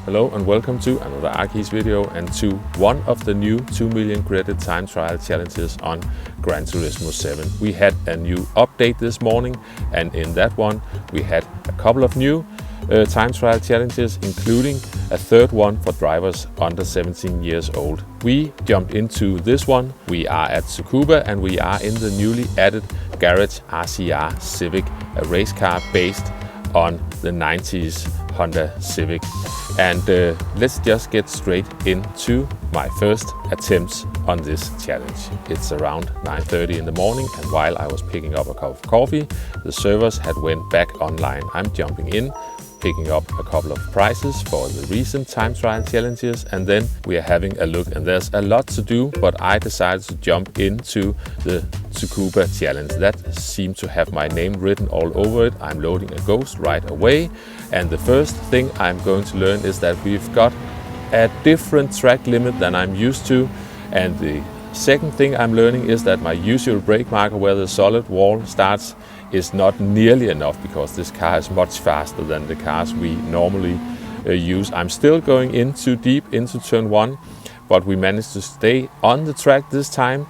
Hello and welcome to another RCR video and to one of the new 2 million credit time trial challenges on Gran Turismo 7. We had a new update this morning, and in that one we had a couple of new time trial challenges, including a third one for drivers under 17 years old. We jumped into this one. We are at Tsukuba and we are in the newly added garage RCR Civic, a race car based on the 90s Honda Civic. And let's just get straight into my first attempts on this challenge. It's around 9:30 in the morning, and while I was picking up a cup of coffee, the servers had went back online. I'm jumping in, picking up a couple of prizes for the recent time trial challenges, and then we are having a look, and there's a lot to do, but I decided to jump into the Tsukuba challenge. That seemed to have my name written all over it. I'm loading a Ghost right away, and the first thing I'm going to learn is that we've got a different track limit than I'm used to, and the second thing I'm learning is that my usual brake marker where the solid wall starts is not nearly enough, because this car is much faster than the cars we normally use. I'm still going in too deep into turn 1, but we managed to stay on the track this time.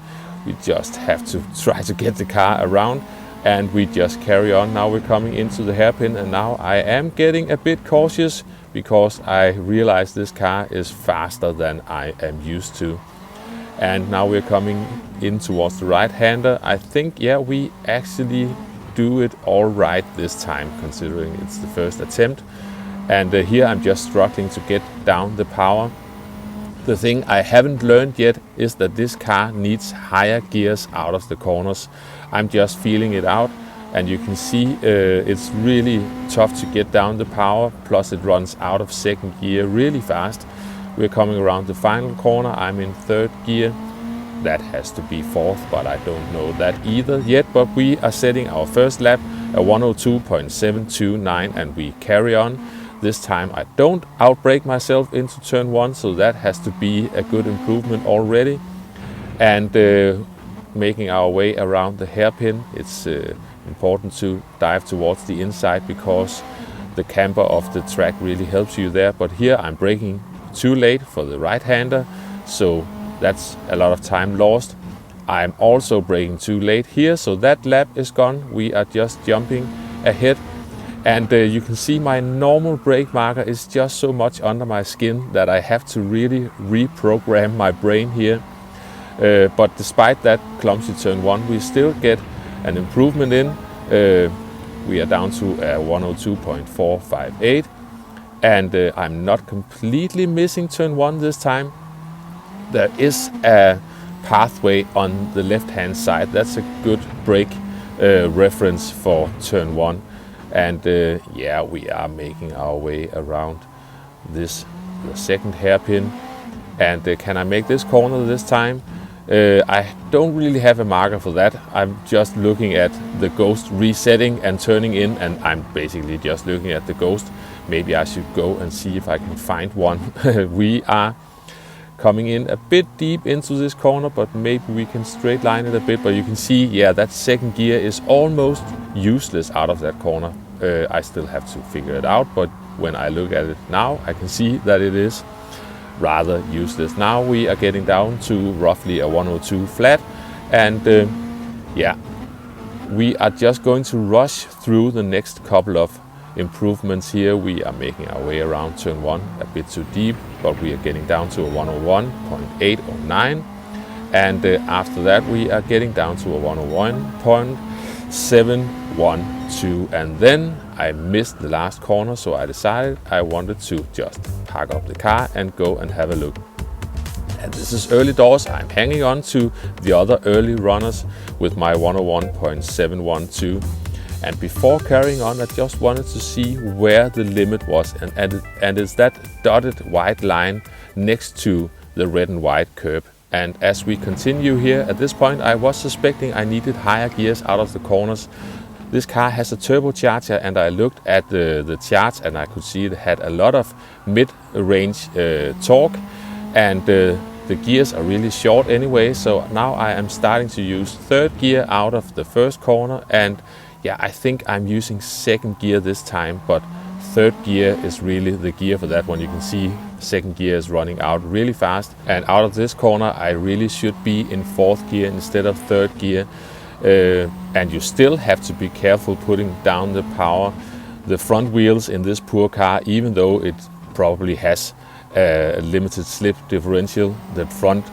We just have to try to get the car around, and we just carry on. Now we're coming into the hairpin, and now I am getting a bit cautious because I realize this car is faster than I am used to. And now we're coming in towards the right-hander. I think, yeah, we actually do it all right this time, considering it's the first attempt. And here I'm just struggling to get down the power. The thing I haven't learned yet is that this car needs higher gears out of the corners. I'm just feeling it out, and you can see it's really tough to get down the power, plus it runs out of second gear really fast. We're coming around the final corner. I'm in third gear. That has to be fourth, but I don't know that either yet. But we are setting our first lap at 102.729, and we carry on. This time I don't outbrake myself into turn 1, so that has to be a good improvement already. And making our way around the hairpin, it's important to dive towards the inside because the camber of the track really helps you there. But here I'm braking too late for the right-hander, so that's a lot of time lost. I'm also braking too late here, so that lap is gone. We are just jumping ahead, and you can see my normal brake marker is just so much under my skin that I have to really reprogram my brain here. But despite that clumsy turn 1, we still get an improvement in. We are down to 102.458, and I'm not completely missing turn 1 this time. There is a pathway on the left-hand side. That's a good brake reference for turn 1. And yeah, we are making our way around the second hairpin. And can I make this corner this time? I don't really have a marker for that. I'm just looking at the Ghost resetting and turning in, and I'm basically just looking at the Ghost. Maybe I should go and see if I can find one. We are coming in a bit deep into this corner, but maybe we can straight line it a bit. But you can see, yeah, that second gear is almost useless out of that corner. I still have to figure it out, but when I look at it now, I can see that it is rather useless. Now we are getting down to roughly a 102 flat, and yeah, we are just going to rush through the next couple of improvements here. We are making our way around turn 1 a bit too deep, but we are getting down to a 101.809, and after that we are getting down to a 101.712, and then I missed the last corner, so I decided I wanted to just park up the car and go and have a look. And this is early doors. I'm hanging on to the other early runners with my 101.712. And before carrying on, I just wanted to see where the limit was, and it's that dotted white line next to the red and white curb. And as we continue here, at this point I was suspecting I needed higher gears out of the corners. This car has a turbocharger, and I looked at the charts and I could see it had a lot of mid-range torque, and the gears are really short anyway. So now I am starting to use third gear out of the first corner, and yeah, I think I'm using second gear this time, but third gear is really the gear for that one. You can see second gear is running out really fast, and out of this corner I really should be in fourth gear instead of third gear. And you still have to be careful putting down the power. The front wheels in this poor car, even though it probably has a limited slip differential, the front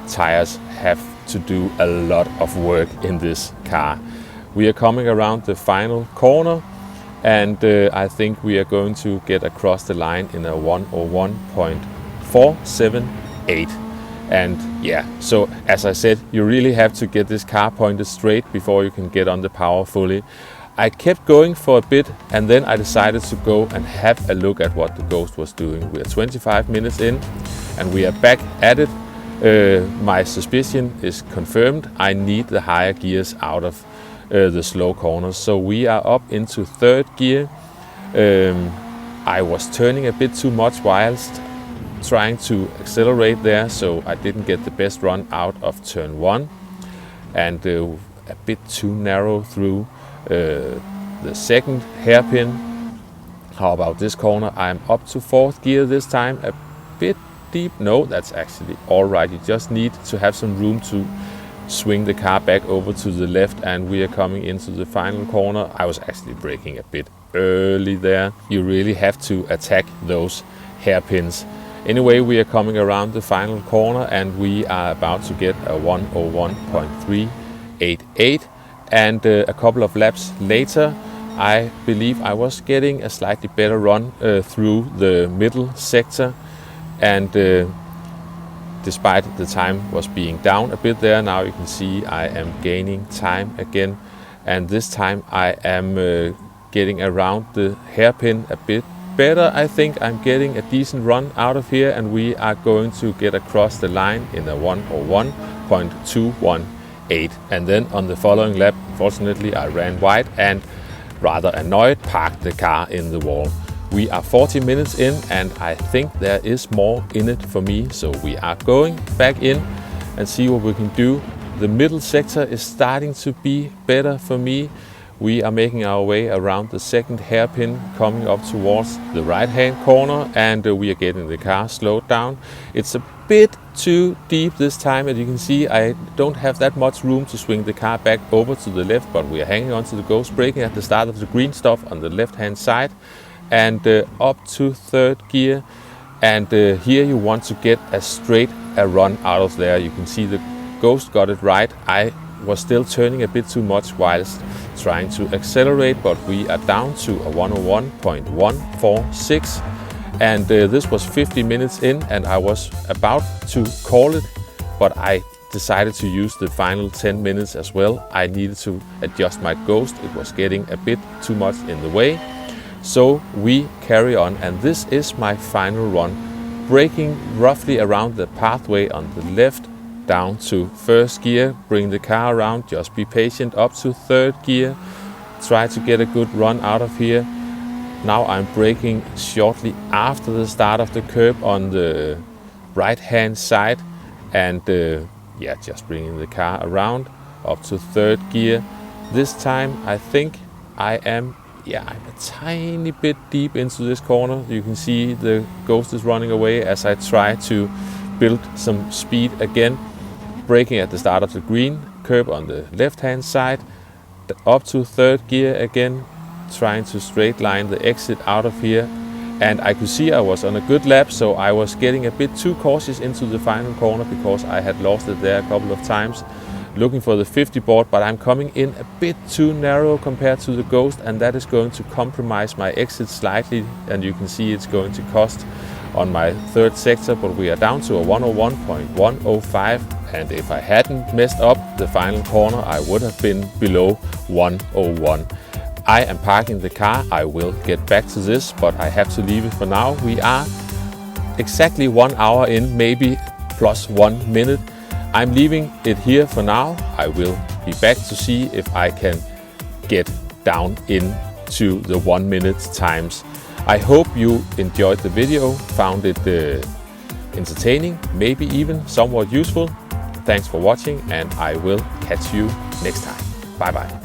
tires have to do a lot of work in this car. We are coming around the final corner, and I think we are going to get across the line in a 101.478. And yeah, so as I said, you really have to get this car pointed straight before you can get on the power fully. I kept going for a bit, and then I decided to go and have a look at what the Ghost was doing. We are 25 minutes in and we are back at it. My suspicion is confirmed. I need the higher gears out of the slow corners. So we are up into third gear. I was turning a bit too much whilst trying to accelerate there, so I didn't get the best run out of turn one, and a bit too narrow through the second hairpin. How about this corner? I'm up to fourth gear this time, a bit deep. No, that's actually all right. You just need to have some room to swing the car back over to the left, and we are coming into the final corner. I was actually braking a bit early there. You really have to attack those hairpins. Anyway, we are coming around the final corner and we are about to get a 101.388, and a couple of laps later I believe I was getting a slightly better run through the middle sector, and despite the time was being down a bit there, now you can see I am gaining time again, and this time I am getting around the hairpin a bit better. I think I'm getting a decent run out of here, and we are going to get across the line in a 101.218. And then on the following lap, fortunately I ran wide and, rather annoyed, parked the car in the wall. We are 40 minutes in and I think there is more in it for me, so we are going back in and see what we can do. The middle sector is starting to be better for me. We are making our way around the second hairpin, coming up towards the right hand corner, and we are getting the car slowed down. It's a bit too deep this time, and you can see I don't have that much room to swing the car back over to the left, but we are hanging on to the Ghost, braking at the start of the green stuff on the left hand side, and up to third gear. And here you want to get a run out of there. You can see the Ghost got it right. I was still turning a bit too much whilst trying to accelerate, but we are down to a 101.146, and this was 50 minutes in and I was about to call it, but I decided to use the final 10 minutes as well. I needed to adjust my Ghost. It was getting a bit too much in the way, so we carry on, and this is my final run, braking roughly around the pathway on the left, down to first gear, bring the car around, just be patient, up to third gear, try to get a good run out of here. Now I'm braking shortly after the start of the curb on the right hand side, and yeah, just bringing the car around up to third gear. This time I think I'm a tiny bit deep into this corner. You can see the Ghost is running away as I try to build some speed again. Braking at the start of the green curb on the left hand side, up to third gear again, trying to straight line the exit out of here, and I could see I was on a good lap, so I was getting a bit too cautious into the final corner because I had lost it there a couple of times, looking for the 50 board, but I'm coming in a bit too narrow compared to the Ghost, and that is going to compromise my exit slightly, and you can see it's going to cost on my third sector, but we are down to a 101.105, and if I hadn't messed up the final corner I would have been below 101. I am parking the car. I will get back to this, but I have to leave it for now. We are exactly 1 hour in, maybe plus 1 minute. I'm leaving it here for now. I will be back to see if I can get down into the 1 minute times. I hope you enjoyed the video, found it entertaining, maybe even somewhat useful. Thanks for watching, and I will catch you next time. Bye bye.